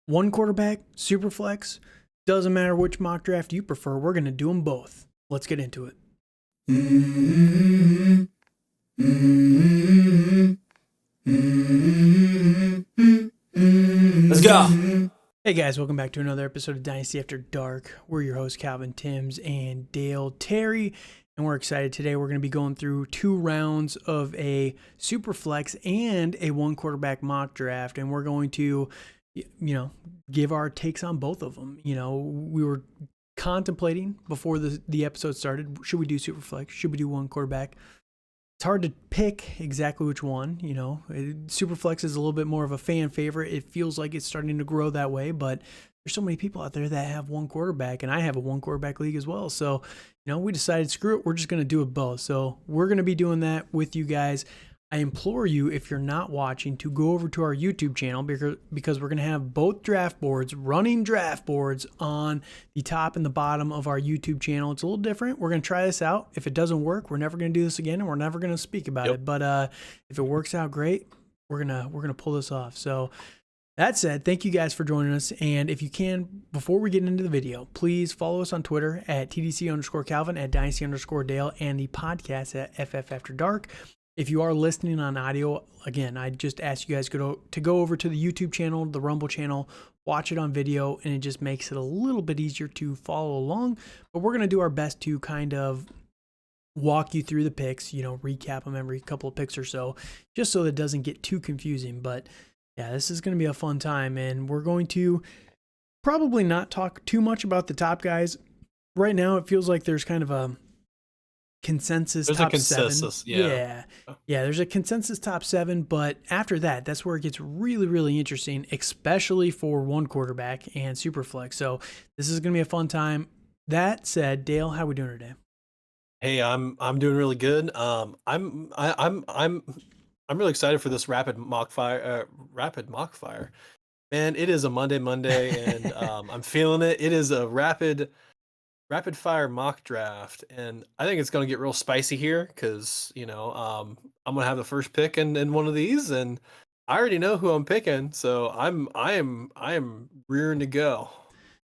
One quarterback, super flex, doesn't matter which mock draft you prefer. We're going to do them both. Let's get into it. Let's go. Hey guys, welcome back to another episode of Dynasty After Dark. We're your hosts, Calvin Timms and Dale Terry, and we're excited today. We're going to be going through 2 rounds of a super flex and a one quarterback mock draft, and we're going to, give our takes on both of them. We were contemplating before the episode started, should we do super flex? Should we do one quarterback? It's hard to pick exactly which one. Superflex is a little bit more of a fan favorite. It feels like it's starting to grow that way, but there's so many people out there that have one quarterback, and I have a one quarterback league as well. So, we decided, screw it, we're just going to do it both. So we're going to be doing that with you guys. I implore you, if you're not watching, to go over to our YouTube channel because we're going to have both draft boards, running draft boards on the top and the bottom of our YouTube channel. It's a little different. We're going to try this out. If it doesn't work, we're never going to do this again, and we're never going to speak about it. But if it works out great, we're gonna pull this off. So that said, thank you guys for joining us. And if you can, before we get into the video, please follow us on Twitter at TDC_Calvin, at Dynasty_Dale, and the podcast at FF After Dark. If you are listening on audio, again, I just ask you guys to go over to the YouTube channel, the Rumble channel, watch it on video, and it just makes it a little bit easier to follow along. But we're going to do our best to kind of walk you through the picks, recap them every couple of picks or so, just so that it doesn't get too confusing. But yeah, this is going to be a fun time, and we're going to probably not talk too much about the top guys. Right now, it feels like there's kind of a consensus There's top a consensus, 7. Yeah, there's a consensus top 7, but after that, that's where it gets really, really interesting, especially for one quarterback and super flex. So this is gonna be a fun time. That said, Dale, how we doing today? Hey, I'm doing really good. I'm really excited for this rapid mock fire. Man, it is a Monday, and I'm feeling it. It is a rapid fire mock draft, and I think it's going to get real spicy here because I'm going to have the first pick in one of these, and I already know who I'm picking, so I am rearing to go.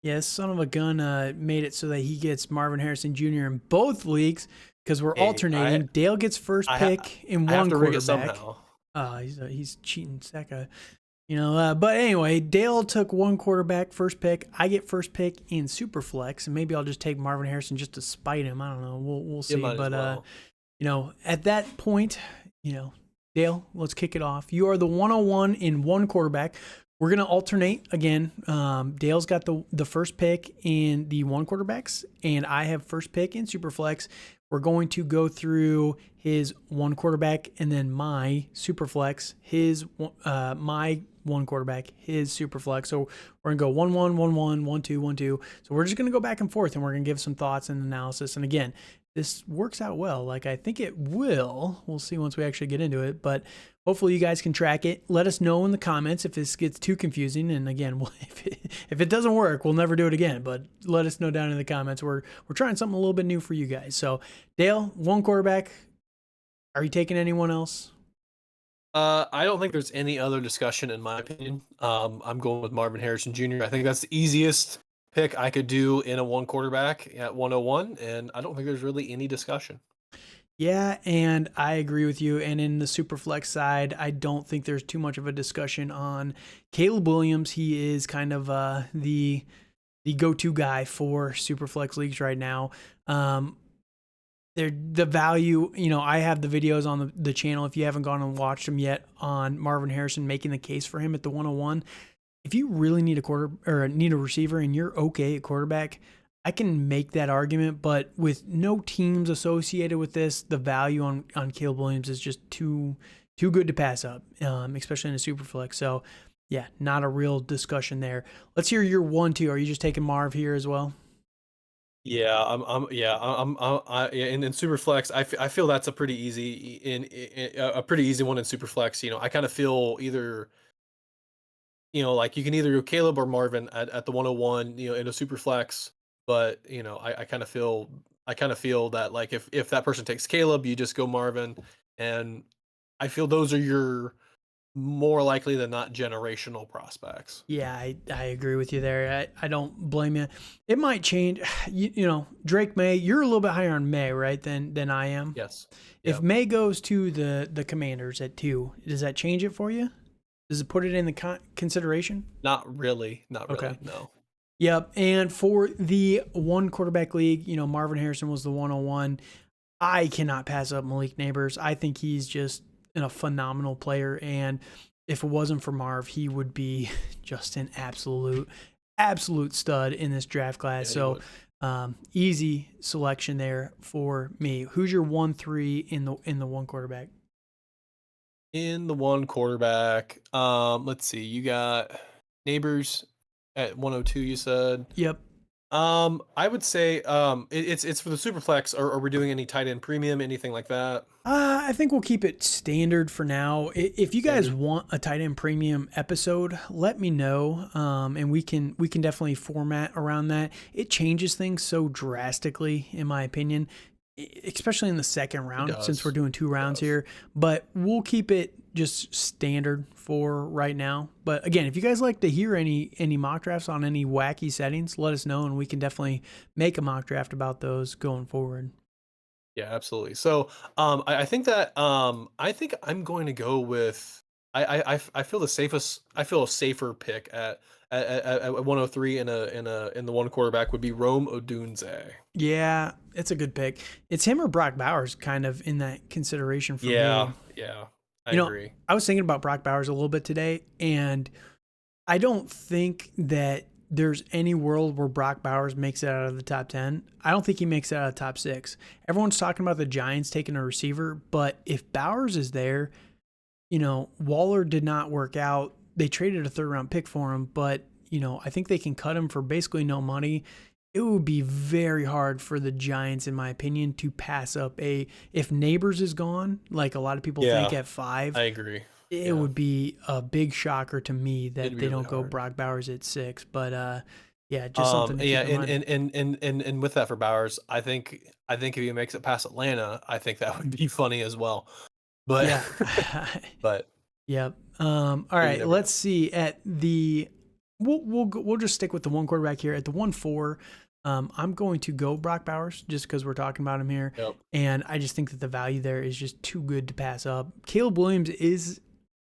Yeah, son of a gun made it so that he gets Marvin Harrison Jr. in both leagues because we're alternating. Dale gets first pick in one quarterback. He's cheating, that guy. But anyway, Dale took one quarterback, first pick. I get first pick in Superflex, and maybe I'll just take Marvin Harrison just to spite him. I don't know. We'll see. But at that point, Dale, let's kick it off. You are the 101 in one quarterback. We're gonna alternate again. Dale's got the first pick in the one quarterbacks, and I have first pick in Superflex. We're going to go through his one quarterback and then my Superflex, my one quarterback, his Superflex. So we're gonna go 1-1, 1-1, 1-2, 1-2. So we're just gonna go back and forth, and we're gonna give some thoughts and analysis. And again, this works out well. Like I think it will. We'll see once we actually get into it, but hopefully you guys can track it. Let us know in the comments if this gets too confusing. And again, if it doesn't work, we'll never do it again. But let us know down in the comments. We're trying something a little bit new for you guys. So Dale, one quarterback. Are you taking anyone else? I don't think there's any other discussion in my opinion. I'm going with Marvin Harrison Jr. I think that's the easiest pick I could do in a one quarterback at 101, and I don't think there's really any discussion. Yeah, and I agree with you. And in the Superflex side, I don't think there's too much of a discussion on Caleb Williams. He is kind of the go-to guy for Superflex leagues right now. The value, I have the videos on the channel if you haven't gone and watched them yet on Marvin Harrison making the case for him at the 101. If you really need need a receiver and you're okay at quarterback, I can make that argument, but with no teams associated with this, the value on Caleb Williams is just too good to pass up, especially in a Superflex. So, yeah, not a real discussion there. Let's hear your 1-2. Are you just taking Marv here as well? Yeah, in Superflex, I feel that's a pretty easy a pretty easy one in Superflex. I kind of feel either like you can either go Caleb or Marvin at the 101, in a Superflex. But I kind of feel that like if that person takes Caleb, you just go Marvin, and I feel those are your more likely than not generational prospects. Yeah, I agree with you there. I don't blame you. It might change. You know, Drake May, you're a little bit higher on May, right, than I am. Yes. If Yep. May goes to the Commanders at 2, does that change it for you? Does it put it in the consideration? Not really. Not Okay. really. No. Yep. And for the one quarterback league, you know, Marvin Harrison was the 101. I cannot pass up Malik Neighbors. I think he's just a phenomenal player. And if it wasn't for Marv, he would be just an absolute stud in this draft class. Yeah, he So would. easy selection there for me. Who's your 1-3 in the one quarterback? In the one quarterback, let's see. You got Neighbors at 102. You said. Yep. I would say it's for the Superflex. Or are we doing any tight end premium, anything like that? I think we'll keep it standard for now. If you guys Standard. want a tight end premium episode, let me know, and we can definitely format around that. It changes things so drastically, in my opinion, especially in the second It round since we're does. doing 2 It rounds does. here. But we'll keep it just standard for right now. But again, if you guys like to hear any mock drafts on any wacky settings, let us know, and we can definitely make a mock draft about those going forward. Yeah, absolutely. So, I think that I think I'm going to go with I feel the safest. I feel a safer pick at 103 in the one quarterback would be Rome Odunze. Yeah, it's a good pick. It's him or Brock Bowers kind of in that consideration for Yeah, me. yeah, I You know, agree. I was thinking about Brock Bowers a little bit today, and I don't think that there's any world where Brock Bowers makes it out of the top 10. I don't think he makes it out of the top 6. Everyone's talking about the Giants taking a receiver, but if Bowers is there, you know, Waller did not work out. They traded a 3rd-round pick for him, but, you know, I think they can cut him for basically no money. It would be very hard for the Giants, in my opinion, to pass up if Neighbors is gone, like a lot of people think Yeah, at 5, I agree. it Yeah, would be a big shocker to me it'd that be they really don't go hard. Brock Bowers at 6. But yeah, just something to Yeah, keep in mind. and with that for Bowers, I think if he makes it past Atlanta, I think that would be funny as well. But Yeah. but Yep. All but you right. never know. Let's see. We'll just stick with the one quarterback here at the 1-4. I'm going to go Brock Bowers just because we're talking about him here, Yep. and I just think that the value there is just too good to pass up. Caleb Williams is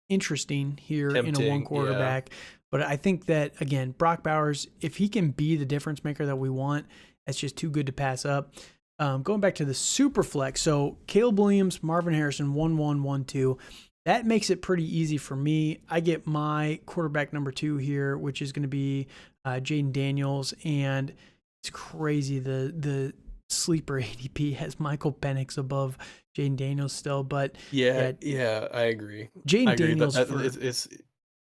interesting here in a one Tempting. Yeah. quarterback, but I think that again, Brock Bowers, if he can be the difference maker that we want, that's just too good to pass up. Going back to the super flex, so Caleb Williams, Marvin Harrison, 1-1, 1-2. That makes it pretty easy for me. I get my quarterback number 2 here, which is going to be Jaden Daniels, and it's crazy the sleeper ADP has Michael Penix above Jaden Daniels still, but Yeah, yeah, yeah, I agree. I Jaden agree that, Daniels that for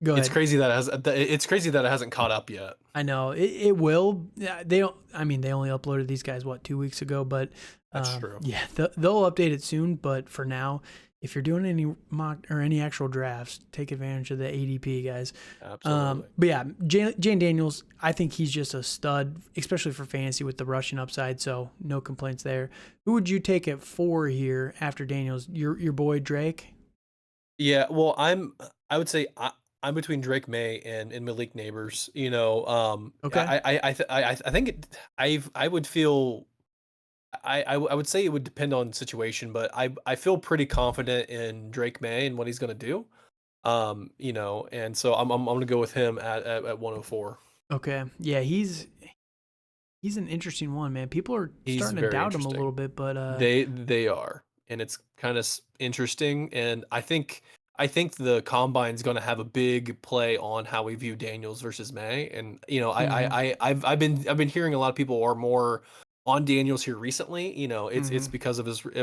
go it's ahead. crazy that it's crazy that it hasn't caught up yet. I know it will. Yeah, they don't. I mean, they only uploaded these guys 2 weeks ago, but That's true. yeah, they'll update it soon. But for now, if you're doing any mock or any actual drafts, take advantage of the ADP guys. Absolutely. But yeah, Jane Daniels, I think he's just a stud, especially for fantasy with the rushing upside. So no complaints there. Who would you take at 4 here after Daniels? Your boy Drake. Yeah, well, I would say I'm between Drake May and Malik Neighbors. Okay. I think I would feel I would say it would depend on situation, but I feel pretty confident in Drake May and what he's gonna do. And so I'm gonna go with him at 104. Okay. Yeah, he's an interesting one, man. People are He's starting to very doubt him a interesting. little bit, but They are, and it's kind of interesting. And I think the combine's going to have a big play on how we view Daniels versus May. And mhm, I've been hearing a lot of people are more on Daniels here recently. It's mhm.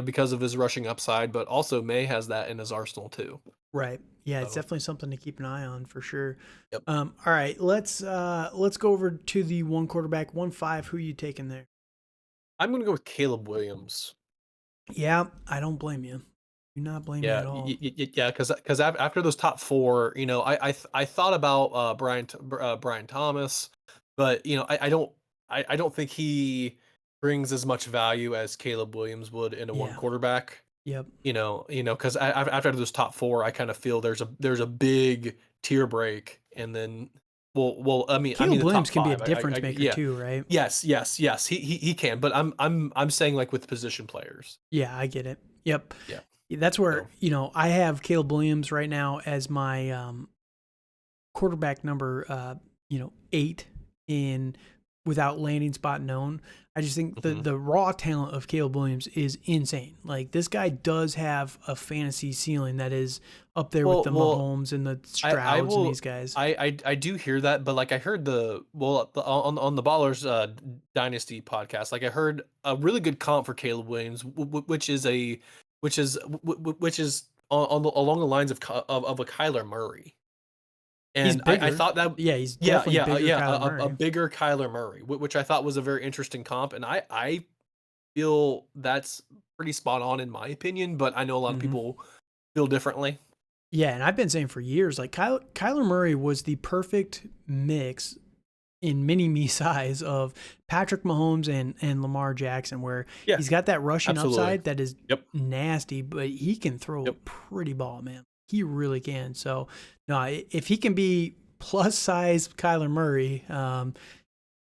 because of his rushing upside, but also May has that in his arsenal too. Right. Yeah, it's So definitely something to keep an eye on for sure. yep, All right, let's go over to the one quarterback, 1-5. Who you taking there? I'm going to go with Caleb Williams. Yeah, I don't blame you. Do not blame you Yeah, at all. yeah, because after those top four, I thought about Brian Thomas, but I don't think he brings as much value as Caleb Williams would in a one Yeah. quarterback. Yep. Because after those top four, I kind of feel there's a big tier break, and then I mean Caleb the top Williams can be a five. difference maker Yeah, too, right? yes, he can, but I'm saying like with position players. Yeah, I get it. Yep. Yeah. That's where, So I have Caleb Williams right now as my quarterback number 8 in without landing spot known. I just think mhm. the raw talent of Caleb Williams is insane. Like, this guy does have a fantasy ceiling that is up there with Well, the well, Mahomes and the I Strouds and will these guys. I do hear that, but like I heard on the Ballers Dynasty podcast, like I heard a really good comp for Caleb Williams, which is along the lines of of a Kyler Murray, He's and I bigger. thought that Yeah, he's definitely bigger yeah, Kyler a Murray. bigger Kyler Murray, which I thought was a very interesting comp, and I feel that's pretty spot on in my opinion, but I know a lot of Mhm. people feel differently. Yeah, and I've been saying for years, like, Kyler Murray was the perfect mix in mini me size of Patrick Mahomes and Lamar Jackson, where Yeah, he's got that rushing absolutely. upside that is Yep. nasty, but he can throw a Yep. pretty ball, man. He really can. So, no, if he can be plus size Kyler Murray,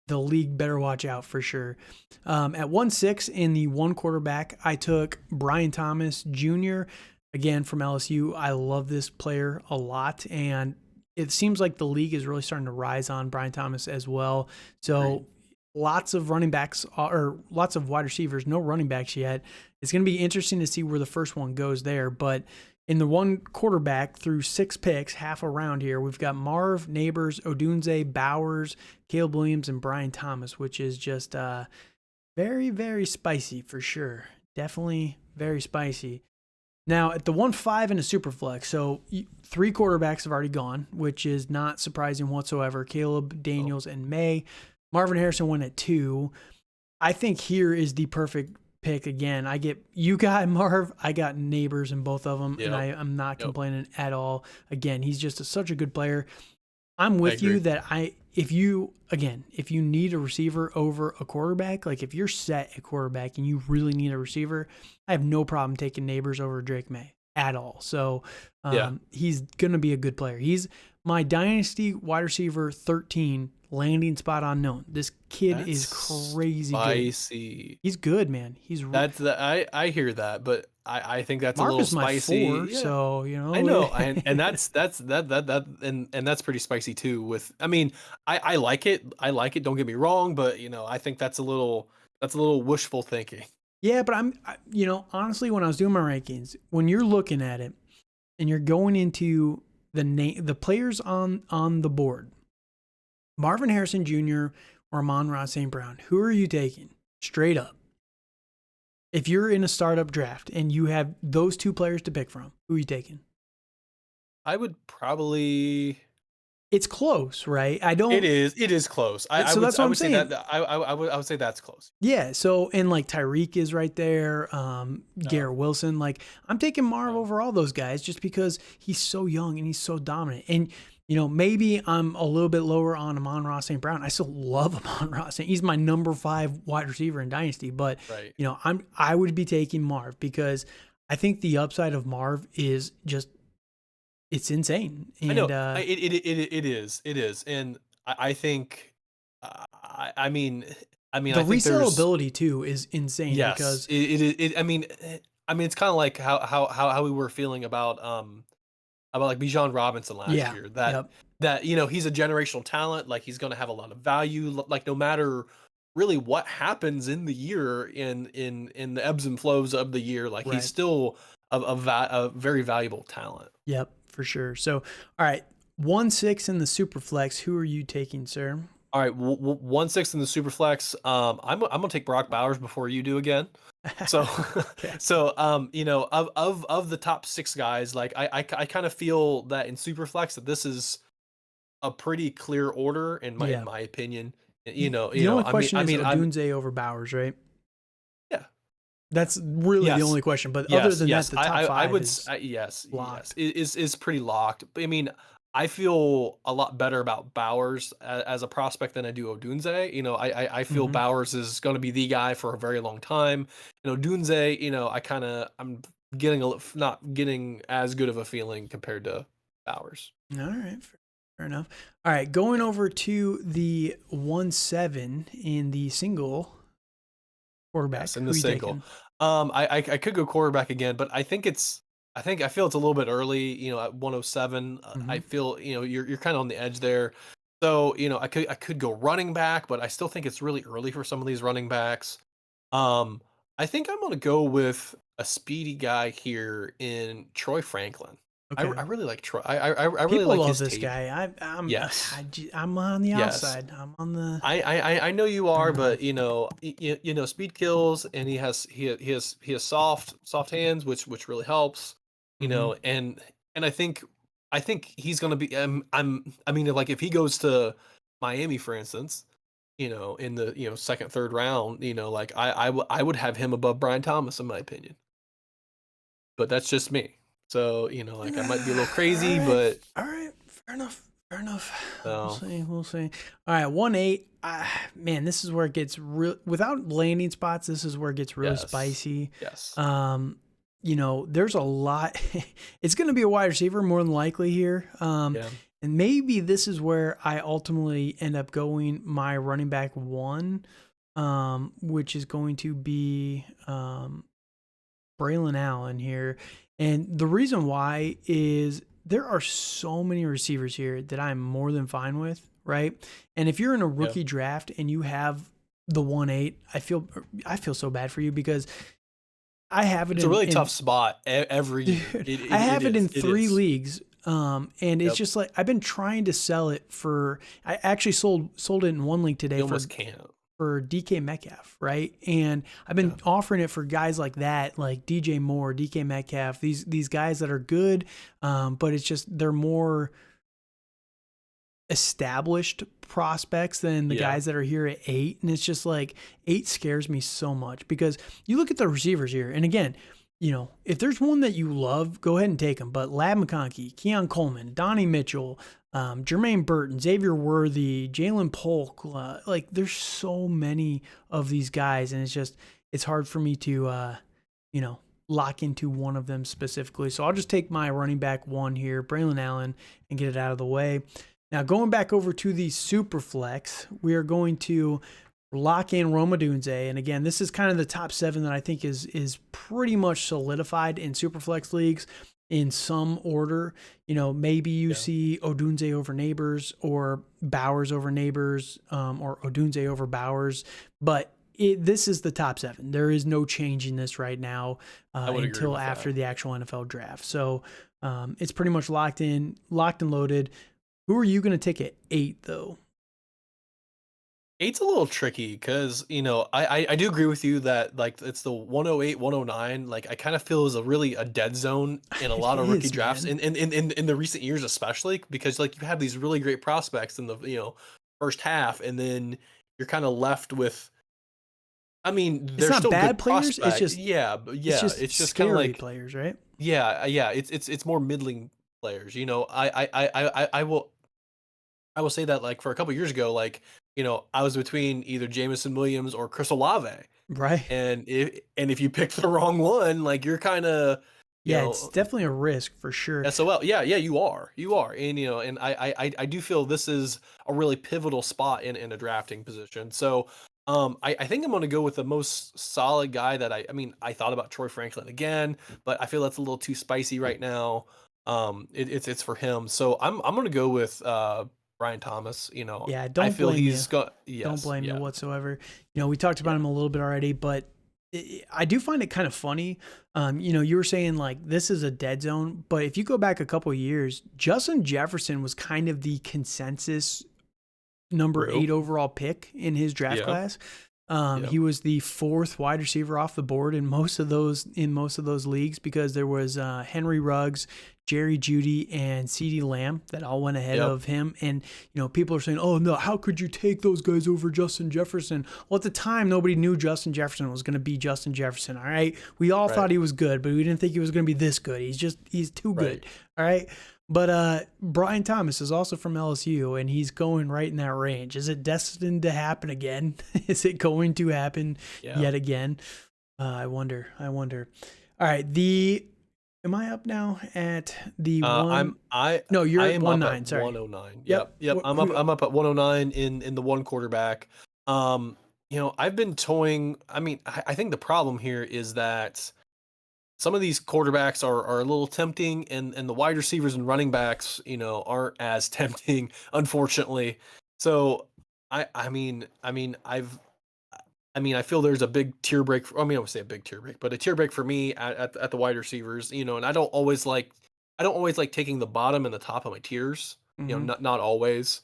the league better watch out for sure. At 1-6 in the one quarterback, I took Brian Thomas Jr., again from LSU. I love this player a lot, and it seems like the league is really starting to rise on Brian Thomas as well. Agreed. So lots of running backs or lots of wide receivers, no running backs yet. It's going to be interesting to see where the first one goes there. But in the one quarterback through 6 picks, half a round here, we've got Marv, Neighbors, Odunze, Bowers, Caleb Williams, and Brian Thomas, which is just very, very spicy for sure. Definitely very spicy. Now, at the 1-5 in a super flex, so 3 quarterbacks have already gone, which is not surprising whatsoever. Caleb, Oh, Daniels, and May. Marvin Harrison went at 2. I think here is the perfect pick again. You got Marv, I got Neighbors in both of them, and yep. I'm not Yep. complaining at all. Again, he's just such a good player. I'm I with you agree. that if you need a receiver over a quarterback, like if you're set at quarterback and you really need a receiver, I have no problem taking Neighbors over Drake May at all. So Yeah. he's gonna be a good player. He's my dynasty wide receiver 13, landing spot unknown. This kid is That's crazy good. spicy. He's good, man. I hear that, but I think that's a Marv little is my 4, spicy. Yeah. so I know. And that's pretty spicy too with I mean, I like it. I like it, don't get me wrong, but I think that's a little wishful thinking. yeah. But honestly, when I was doing my rankings, when you're looking at it and you're going into the players on the board, Marvin Harrison Jr. or Amon-Ra St. Brown, who are you taking straight up? If you're in a startup draft and you have those 2 players to pick from, who are you taking? I would probably It's close, right? it is close. So that's I what I'm would say that saying. I would say that's close. Yeah. So, and like Tyreek is right there, No. Garrett Wilson. Like, I'm taking Marv No. over all those guys just because he's so young and he's so dominant. And maybe I'm a little bit lower on Amon-Ra St. Brown. I still love Amon-Ra St. He's my number 5 wide receiver in Dynasty, but Right. I would be taking Marv because I think the upside of Marv is just it's insane. I know. And It is, and I think, I mean, the I think there's resellability too is insane yes, because I mean, it's kind of like how we were feeling about like Bijan Robinson last yeah, year. yep, That he's a generational talent. Like he's going to have a lot of value. Like no matter really what happens in the year in the ebbs and flows of the year, like he's right. still a very valuable talent. Yep, for sure. So, all right, 1-6 in the super flex. Who are you taking, sir? All right, 1-6 in the Superflex. I'm gonna take Brock Bowers before you do again. So, Okay. of the top 6 guys, like I kind of feel that in Superflex that this is a pretty clear order in Yeah. my opinion. The only question I is mean, I'm Odunze over Bowers, right? yeah, That's really the yes, only question. But other than that, yes. the top I 5 would is yes locked. is pretty locked. But I mean, I feel a lot better about Bowers as a prospect than I do Odunze. I feel Hmm. Bowers is going to be the guy for a very long time. Odunze, I'm not getting as good of a feeling compared to Bowers. All right, fair enough. All right, going Yeah. over to the 1-7 in the single quarterback. Yes, in Who the you single. taking? I could go quarterback again, but I feel it's a little bit early, at 107. I Mm-hmm. feel, you're kind of on the edge there. So, I could go running back, but I still think it's really early for some of these running backs. Um, I think I'm gonna go with a speedy guy here in Troy Franklin. I Okay. really like Troy. I really People like love his this tape. guy. Yes. I'm on the Yes. outside. I'm on the. I know you I are, don't know. but speed kills, and he has soft hands, which really helps. Mm-hmm. And I think he's gonna be. I mean, like if he goes to Miami, for instance, in the second, third round, like I would have him above Brian Thomas in my opinion, but that's just me. So like I might be a little crazy, but All right. Fair enough. Fair enough. We'll so see. We'll see. All right. 1-8. Man, this is where it gets real. Without landing spots, this is where it gets really yes, spicy. yes, There's a lot. It's going to be a wide receiver more than likely here. yeah, And maybe this is where I ultimately end up going my running back 1, which is going to be Braylon Allen here. And the reason why is there are so many receivers here that I'm more than fine with, right? And if you're in a yeah. rookie draft and you have the 1-8, I feel so bad for you because I have it It's a really in tough spot every year. dude, It I it, it have it in is. It 3 is. leagues. And it's Yep. just like I've been trying to sell it for. I actually sold it in 1 league today You for almost can't. DK Metcalf, right? And I've been Yeah. offering it for guys like that, like DJ Moore, DK Metcalf, these guys that are good, but it's just they're more established prospects than the Yeah. guys that are here at 8. And it's just like 8 scares me so much because you look at the receivers here, and again, if there's one that you love, go ahead and take him. But Lab McConkey, Keon Coleman, Donnie Mitchell, Jermaine Burton, Xavier Worthy, Jalen Polk, like there's so many of these guys, and it's hard for me to, lock into one of them specifically. So I'll just take my running back 1 here, Braylon Allen, and get it out of the way. Now going back over to the Superflex, we are going to lock in Rome Odunze. And again, this is kind of the top 7 that I think is pretty much solidified in Superflex leagues in some order. Maybe you see Odunze over Neighbors or Bowers over Neighbors, or Odunze over Bowers. But this is the top 7. There is no changing this right now I would agree until with after that. the actual NFL draft. So it's pretty much locked and loaded. Who are you going to take at 8, though? 8's a little tricky because I do agree with you that like it's the 108, 109. Like I kind of feel is a dead zone in a It lot of rookie is, drafts man. in the recent years, especially because like you have these really great prospects in the first half, and then you're kind of left with. I mean, It's they're not still good bad players. It's prospect. just Yeah, but it's yeah, just it's just kind of scary like players, right? yeah. It's more middling players. I will say that like for a couple years ago, like I was between either Jameson Williams or Chris Olave, Right. and if you pick the wrong one, like you're kind of you Yeah, it's know definitely a risk for sure. SOL. Yeah, you are, and and I do feel this is a really pivotal spot in a drafting position. So I think I'm going to go with the most solid guy that I mean I thought about Troy Franklin again, but I feel that's a little too spicy right now. It's for him, so I'm going to go with Brian Thomas. Yeah, I don't feel blame you. he's got Don't yes, blame you yeah, whatsoever. We talked about yeah, him a little bit already, but I do find it kind of funny. You were saying like this is a dead zone, but if you go back a couple of years, Justin Jefferson was kind of the consensus number true, 8 overall pick in his draft yeah, class. yeah, He was the 4th wide receiver off the board in most of those leagues because there was Henry Ruggs, Jerry Jeudy, and CeeDee Lamb that all went ahead yep, of him. And people are saying, "Oh no, how could you take those guys over Justin Jefferson?" Well, at the time, nobody knew Justin Jefferson was going to be Justin Jefferson. All right, we all right, thought he was good, but we didn't think he was going to be this good. He's too right. good. All right. But Brian Thomas is also from LSU, and he's going right in that range. Is it destined to happen again? Is it going to happen Yeah. yet again? I wonder. All All right. Am I up now at the one? I'm No, I you're at am up at 1-9. Sorry. 109. Yep. Yep. I'm up at 109 in the one quarterback. I've been toying. I mean, I think the problem here is that some of these quarterbacks are a little tempting, and the wide receivers and running backs, aren't as tempting, unfortunately. So I feel there's a big tier break. I would say a big tier break, but a tier break for me at the wide receivers. And I don't always like taking the bottom and the top of my tiers. Mm-hmm. Not always.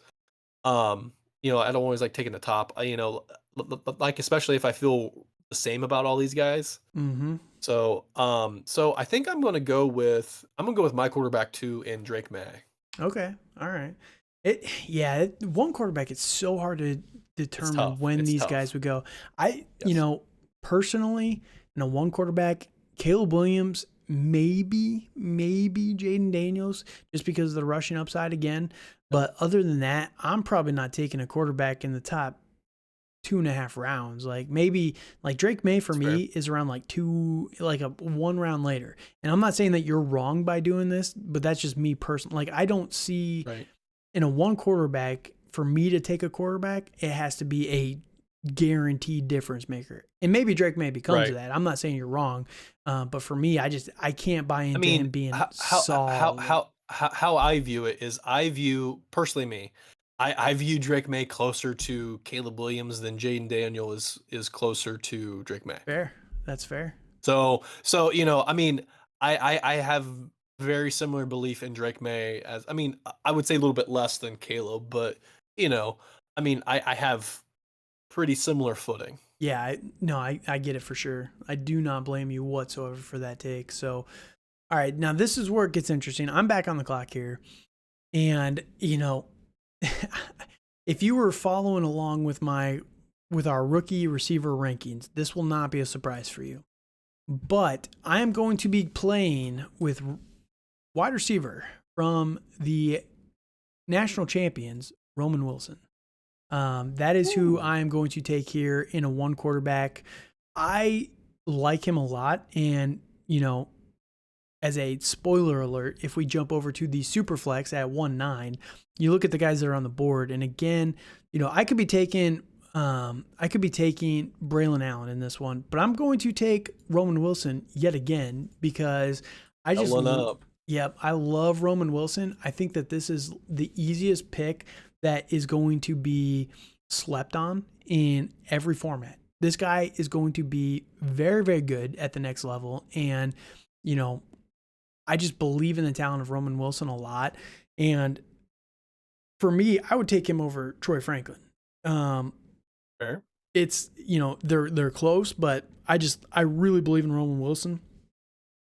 I don't always like taking the top. Like especially if I feel the same about all these guys. Mm-hmm. So I think I'm gonna go with my quarterback 2 and Drake May. Okay. All right. One quarterback, it's so hard to It's determine tough. when It's these tough. guys would go. I, Yes. personally, one quarterback, Caleb Williams, maybe Jaden Daniels, just because of the rushing upside again. Yep. But other than that, I'm probably not taking a quarterback in the top 2.5 rounds. Like maybe like Drake May for That's me fair. is around like a 1 round later. And I'm not saying that you're wrong by doing this, but that's just me personally. Like I don't see Right. in a one quarterback, for me to take a quarterback, it has to be a guaranteed difference maker. And maybe Drake May becomes Right. that. I'm not saying you're wrong, but for me, I can't buy I into him mean, being how solid. I view it is I view personally me. I view Drake May closer to Caleb Williams than Jaden Daniel is closer to Drake May. Fair. That's fair. So I have very similar belief in Drake May as I would say a little bit less than Caleb, but you know, I have pretty similar footing. Yeah, I get it for sure. I do not blame you whatsoever for that take. So, all right, now this is where it gets interesting. I'm back on the clock here. And, if you were following along with our rookie receiver rankings, this will not be a surprise for you. But I am going to be playing with wide receiver from the national champions, Roman Wilson. That is who I am going to take here in a one quarterback. I like him a lot. And, as a spoiler alert, if we jump over to the Superflex at 1-9, you look at the guys that are on the board. And again, I could be taking Braylon Allen in this one, but I'm going to take Roman Wilson yet again because Doubling up. yep, I love Roman Wilson. I think that this is the easiest pick that is going to be slept on in every format. This guy is going to be very, very good at the next level. And, I just believe in the talent of Roman Wilson a lot. And for me, I would take him over Troy Franklin. Fair. It's, they're close, but I really believe in Roman Wilson.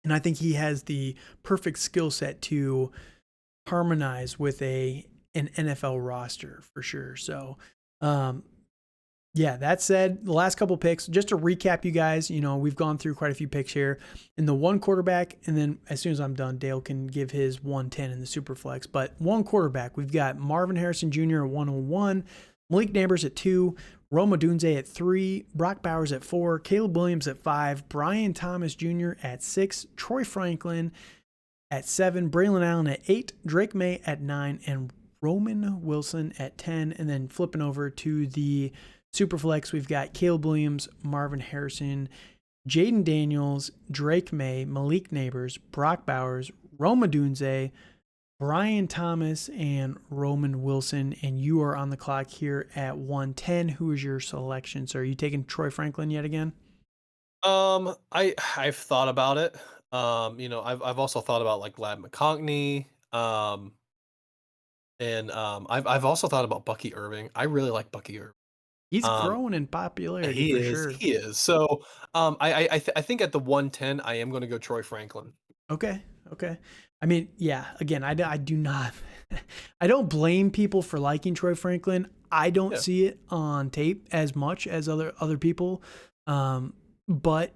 And I think he has the perfect skill set to harmonize with an NFL roster for sure. So, that said, the last couple picks, just to recap you guys, we've gone through quite a few picks here in the one quarterback. And then as soon as I'm done, Dale can give his 110 in the super flex, but one quarterback, we've got Marvin Harrison Jr. at 101, Malik Nabers at 2, Rome Odunze at 3, Brock Bowers at 4, Caleb Williams at 5, Brian Thomas Jr. at 6, Troy Franklin at 7, Braylon Allen at 8, Drake May at 9, and Roman Wilson at 10. And then flipping over to the Superflex, we've got Caleb Williams, Marvin Harrison, Jaden Daniels, Drake May, Malik Nabers, Brock Bowers, Rome Odunze, Brian Thomas, and Roman Wilson. And you are on the clock here at 110. Who is your selection, sir? Are you taking Troy Franklin yet again? I've thought about it. I've also thought about like Lad McConkney. And I've also thought about Bucky Irving. I really like Bucky Irving. He's Um, growing in popularity he for is. sure. He is. So, I think at the 110, I am going to go Troy Franklin. Okay. I mean, yeah, again, I do not, I don't blame people for liking Troy Franklin. I don't Yeah. see it on tape as much as other people. But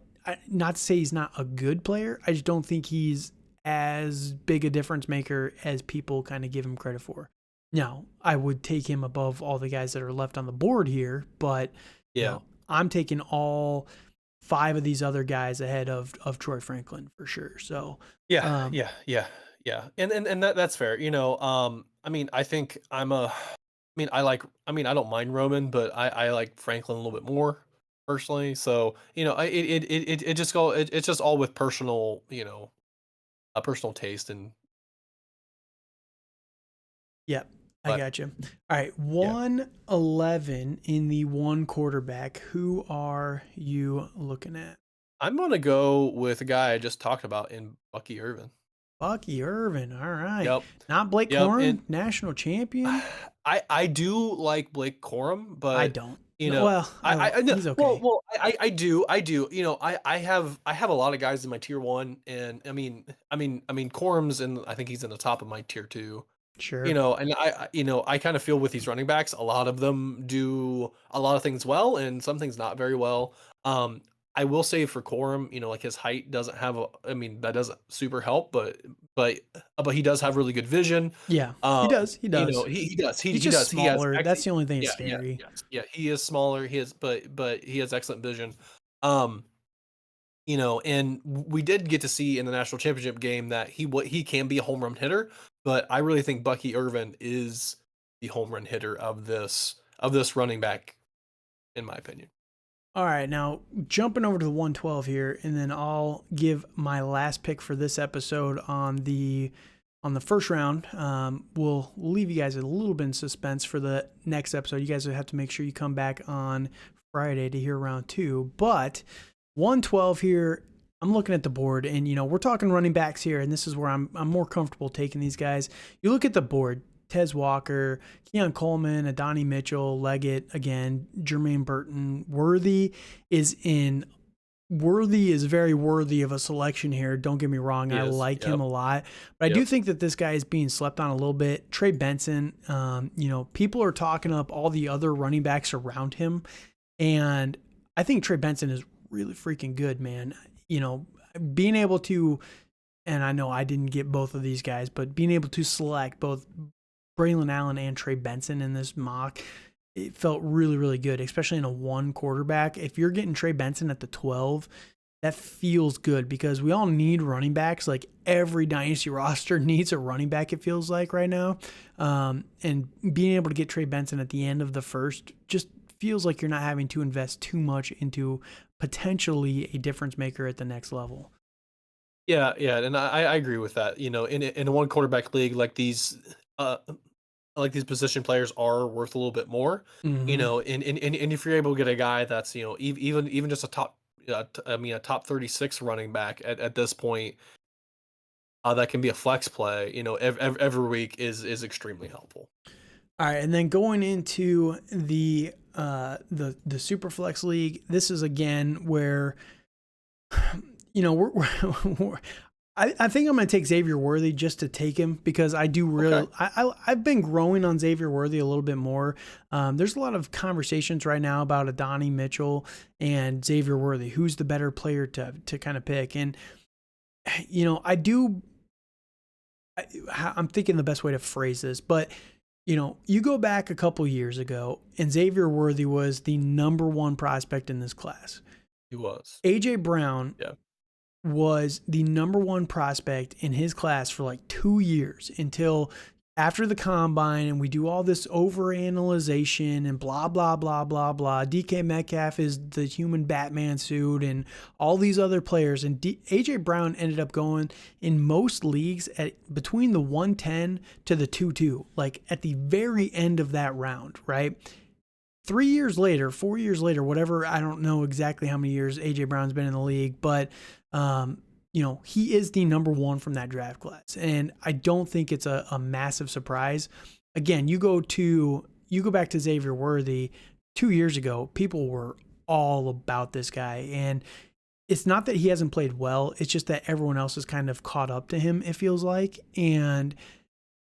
not to say he's not a good player. I just don't think he's as big a difference maker as people kind of give him credit for. Now, I would take him above all the guys that are left on the board here, but Yeah. I'm taking all 5 of these other guys ahead of Troy Franklin for sure. So Yeah, um, yeah, yeah, yeah. And that's fair. I mean, I think I mean, I don't mind Roman, but I like Franklin a little bit more personally. So, it's just all with personal, a personal taste. And yep, I but got you. All right, yeah, 111 in the one quarterback. Who are you looking at? I'm gonna go with a guy I just talked about in Bucky Irvin. Bucky Irvin. All right, Yep. not Blake Yep. And Corum, national champion. I do like Blake Corum, I but don't. you No, know, well, I no, he's okay. I do. I have a lot of guys in my tier one, and I mean, Corum's and I think he's in the top of my tier two. Sure. And I kind of feel with these running backs, a lot of them do a lot of things well, and some things not very well. Um, I will say for Corum, like his height doesn't have I mean, that doesn't super help, but but he does have really good vision. Yeah, he Um, does. He does. he does. He's He just does. He has smaller. That's the only thing that's yeah, yeah, scary. yes, yeah. He is smaller. But he has excellent vision. Um, and we did get to see in the national championship game that he can be a home run hitter, but I really think Bucky Irvin is the home run hitter of this running back, in my opinion. All right, now jumping over to the 112 here, and then I'll give my last pick for this episode on the first round. We'll leave you guys a little bit in suspense for the next episode. You guys will have to make sure you come back on Friday to hear round 2. But 112 here, I'm looking at the board, and we're talking running backs here, and this is where I'm more comfortable taking these guys. You look at the board. Tez Walker, Keon Coleman, Adonai Mitchell, Leggett again, Jermaine Burton. Worthy is very worthy of a selection here. Don't get me wrong. I like him Yep. a lot, but I do think that this guy is being slept on a little bit. Trey Benson, people are talking up all the other running backs around him. And I think Trey Benson is really freaking good, man. Being able to, and I know I didn't get both of these guys, but being able to select both Braylon Allen and Trey Benson in this mock, it felt really, really good, especially in a one quarterback. If you're getting Trey Benson at the 12, that feels good because we all need running backs. Like every dynasty roster needs a running back, it feels like right now. And being able to get Trey Benson at the end of the first just feels like you're not having to invest too much into potentially a difference maker at the next level. Yeah, yeah, and I agree with that. In a one quarterback league, like these position players are worth a little bit more. Mm-hmm. And if you're able to get a guy that's even just a top, a top 36 running back at this point, that can be a flex play. Every week is extremely helpful. All right, and then going into the Superflex League, this is again where I think I'm going to take Xavier Worthy just to take him because I do really Okay. I've been growing on Xavier Worthy a little bit more. There's a lot of conversations right now about Adonai Mitchell and Xavier Worthy, who's the better player to kind of pick, and I'm thinking the best way to phrase this, but you go back a couple years ago, and Xavier Worthy was the number one prospect in this class. He was. AJ Brown Yeah. was the number one prospect in his class for like 2 years until after the combine, and we do all this overanalyzation and blah, blah, blah, blah, blah. DK Metcalf is the human Batman suit and all these other players. And AJ Brown ended up going in most leagues at between the 110 to the 2-2, like at the very end of that round, right? 3 years later, 4 years later, whatever, I don't know exactly how many years AJ Brown's been in the league, but he is the number one from that draft class. And I don't think it's a massive surprise. Again, you go back to Xavier Worthy 2 years ago, people were all about this guy. And it's not that he hasn't played well, it's just that everyone else has kind of caught up to him, it feels like. And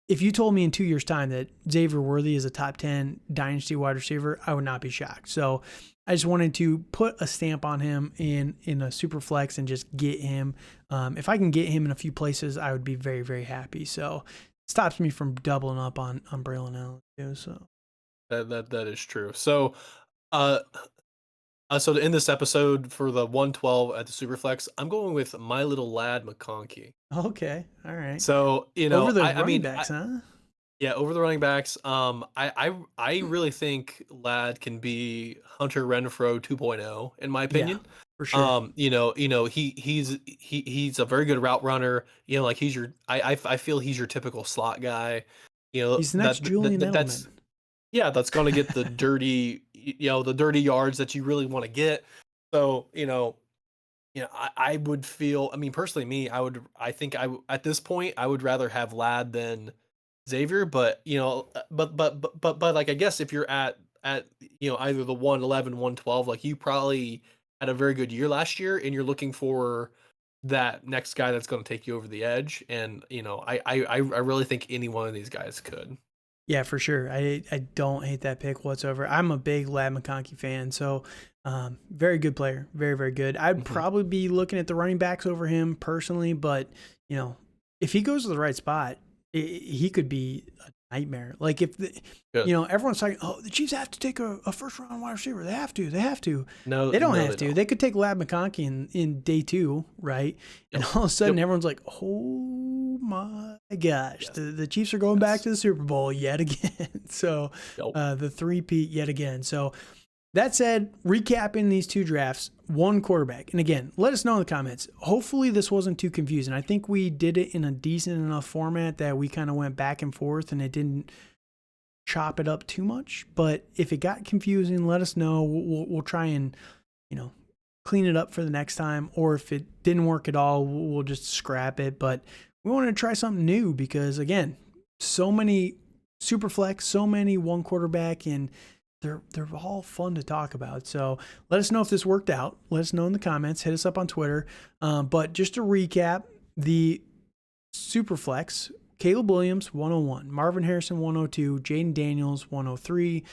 if you told me in 2 years' time that Xavier Worthy is a top 10 dynasty wide receiver, I would not be shocked. So I just wanted to put a stamp on him in a super flex and just get him. If I can get him in a few places, I would be very, very happy. So it stops me from doubling up on Braylon Allen too. So That is true. So, uh, So to end this episode for the 112 at the Superflex, I'm going with my little lad McConkey. Okay, all right. So Over the I running mean, backs, huh? yeah, over the running backs. I really think Lad can be Hunter Renfrow 2.0 in my Yeah, opinion. for sure. He's a very good route runner. Like he's your I feel he's your typical slot guy. He's the next Julian That's Edelman. that's going to get the the dirty yards that you really want to get. So, I would feel, I mean, personally, at this point, I would rather have Lad than Xavier, but, like, I guess if you're at, either the 111, 112, like you probably had a very good year last year and you're looking for that next guy that's going to take you over the edge. And, I really think any one of these guys could. Yeah, for sure. I don't hate that pick whatsoever. I'm a big Lad McConkey fan, so very good player, very very good. I'd probably be looking at the running backs over him personally, but if he goes to the right spot, he could be a nightmare. Like if everyone's talking, oh, the Chiefs have to take a first round wide receiver. They have to. No, they don't no, have to. They could take Lad McConkey in day 2, right? And all of a sudden, everyone's like, oh my gosh, the Chiefs are going back to the Super Bowl yet again. So the three-peat yet again. So that said, recapping these 2 drafts, 1 quarterback. And again, let us know in the comments. Hopefully this wasn't too confusing. I think we did it in a decent enough format that we kind of went back and forth and it didn't chop it up too much. But if it got confusing, let us know. We'll try and, clean it up for the next time. Or if it didn't work at all, we'll just scrap it. But we wanted to try something new because, again, so many super flex, so many 1 quarterback, and they're all fun to talk about. So let us know if this worked out. Let us know in the comments. Hit us up on Twitter. But just to recap, the Superflex, Caleb Williams, 101. Marvin Harrison, 102. Jaden Daniels, 103.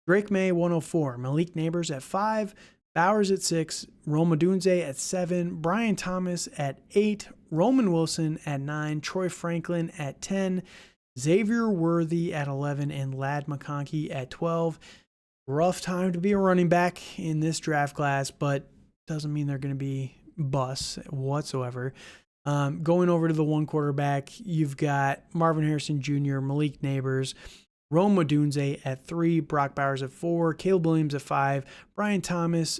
Drake May, 104. Malik Neighbors at 5. Bowers at 6. Rome Odunze at 7. Brian Thomas at 8. Roman Wilson at 9. Troy Franklin at 10. Xavier Worthy at 11. And Lad McConkey at 12. Rough time to be a running back in this draft class, but doesn't mean they're going to be busts whatsoever. Going over to the 1 quarterback, you've got Marvin Harrison Jr., Malik Neighbors, Rome Odunze at 3, Brock Bowers at 4, Caleb Williams at 5, Brian Thomas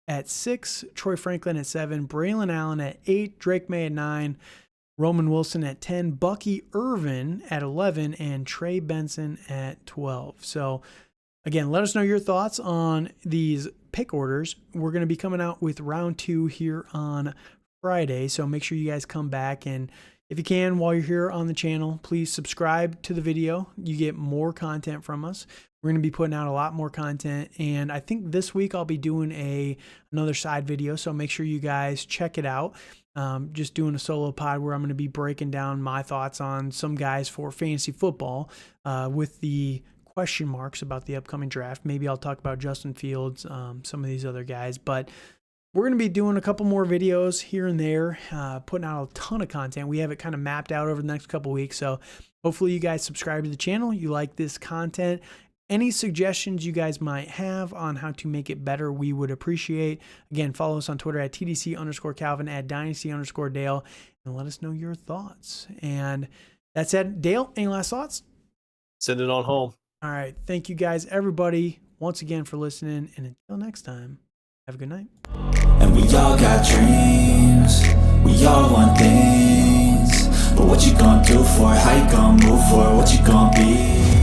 at 6, Troy Franklin at 7, Braylon Allen at 8, Drake May at 9, Roman Wilson at 10, Bucky Irvin at 11, and Trey Benson at 12. So again, let us know your thoughts on these pick orders. We're going to be coming out with round 2 here on Friday, so make sure you guys come back. And if you can, while you're here on the channel, please subscribe to the video. You get more content from us. We're going to be putting out a lot more content, and I think this week I'll be doing another side video, so make sure you guys check it out. Just doing a solo pod where I'm going to be breaking down my thoughts on some guys for fantasy football with the question marks about the upcoming draft. Maybe I'll talk about Justin Fields, some of these other guys, but we're going to be doing a couple more videos here and there, putting out a ton of content. We have it kind of mapped out over the next couple weeks, so hopefully you guys subscribe to the channel. You like this content. Any suggestions you guys might have on how to make it better, we would appreciate. Again, follow us on Twitter at TDC_Calvin, at Dynasty_Dale, and let us know your thoughts. And that said, Dale, any last thoughts? Send it on home. All right. Thank you guys, everybody, once again for listening. And until next time, have a good night. And we all got dreams. We all want things. But what you gonna do for it? How you gonna move for it? What you gonna be?